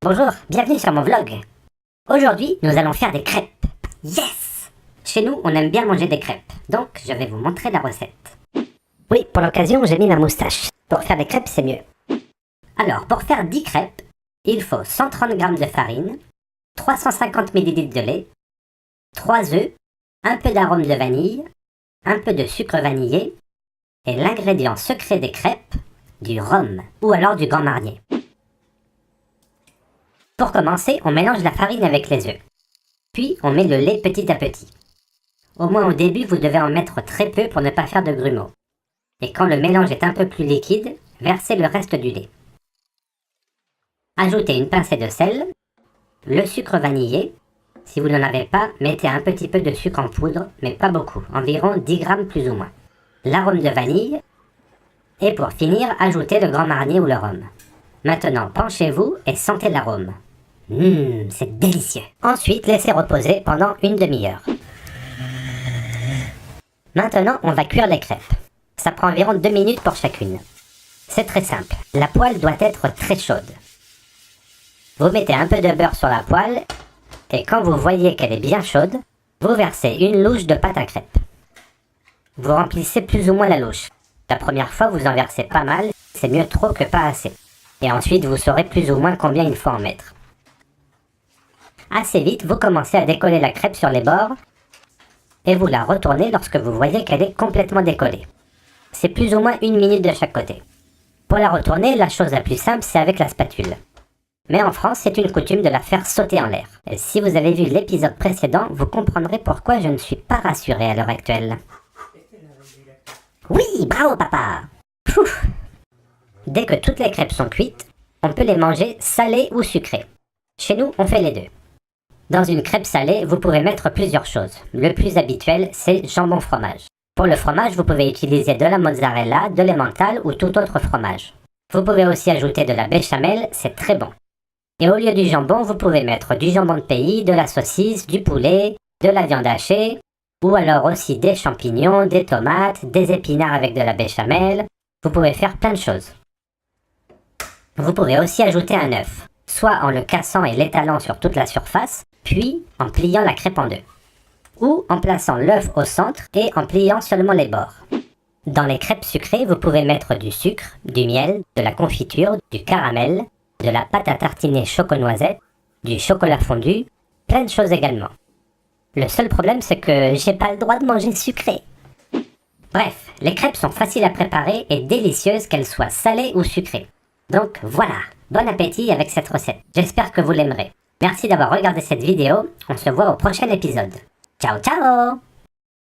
Bonjour, bienvenue sur mon vlog. Aujourd'hui, nous allons faire des crêpes. Yes! Chez nous, on aime bien manger des crêpes, donc je vais vous montrer la recette. Oui, pour l'occasion, j'ai mis ma moustache. Pour faire des crêpes, c'est mieux. Alors, pour faire 10 crêpes, il faut 130 g de farine, 350 ml de lait, 3 œufs, un peu d'arôme de vanille, un peu de sucre vanillé, et l'ingrédient secret des crêpes, du rhum, ou alors du Grand Marnier. Pour commencer, on mélange la farine avec les œufs. Puis, on met le lait petit à petit. Au moins au début, vous devez en mettre très peu pour ne pas faire de grumeaux. Et quand le mélange est un peu plus liquide, versez le reste du lait. Ajoutez une pincée de sel, le sucre vanillé. Si vous n'en avez pas, mettez un petit peu de sucre en poudre, mais pas beaucoup, environ 10 g plus ou moins. L'arôme de vanille. Et pour finir, ajoutez le Grand Marnier ou le rhum. Maintenant, penchez-vous et sentez l'arôme. C'est délicieux. Ensuite, laissez reposer pendant une demi-heure. Maintenant, on va cuire les crêpes. Ça prend environ 2 minutes pour chacune. C'est très simple. La poêle doit être très chaude. Vous mettez un peu de beurre sur la poêle et quand vous voyez qu'elle est bien chaude, vous versez une louche de pâte à crêpes. Vous remplissez plus ou moins la louche. La première fois, vous en versez pas mal, c'est mieux trop que pas assez. Et ensuite, vous saurez plus ou moins combien il faut en mettre. Assez vite, vous commencez à décoller la crêpe sur les bords et vous la retournez lorsque vous voyez qu'elle est complètement décollée. C'est plus ou moins 1 minute de chaque côté. Pour la retourner, la chose la plus simple, c'est avec la spatule. Mais en France, c'est une coutume de la faire sauter en l'air. Et si vous avez vu l'épisode précédent, vous comprendrez pourquoi je ne suis pas rassuré à l'heure actuelle. Oui, bravo papa! Pouf. Dès que toutes les crêpes sont cuites, on peut les manger salées ou sucrées. Chez nous, on fait les deux. Dans une crêpe salée, vous pouvez mettre plusieurs choses. Le plus habituel, c'est jambon fromage. Pour le fromage, vous pouvez utiliser de la mozzarella, de l'emmental ou tout autre fromage. Vous pouvez aussi ajouter de la béchamel, c'est très bon. Et au lieu du jambon, vous pouvez mettre du jambon de pays, de la saucisse, du poulet, de la viande hachée, ou alors aussi des champignons, des tomates, des épinards avec de la béchamel. Vous pouvez faire plein de choses. Vous pouvez aussi ajouter un œuf, soit en le cassant et l'étalant sur toute la surface, puis en pliant la crêpe en deux. Ou en plaçant l'œuf au centre et en pliant seulement les bords. Dans les crêpes sucrées, vous pouvez mettre du sucre, du miel, de la confiture, du caramel, de la pâte à tartiner choco-noisette, du chocolat fondu, plein de choses également. Le seul problème, c'est que j'ai pas le droit de manger sucré. Bref, les crêpes sont faciles à préparer et délicieuses qu'elles soient salées ou sucrées. Donc voilà, bon appétit avec cette recette. J'espère que vous l'aimerez. Merci d'avoir regardé cette vidéo, on se voit au prochain épisode. Ciao ciao!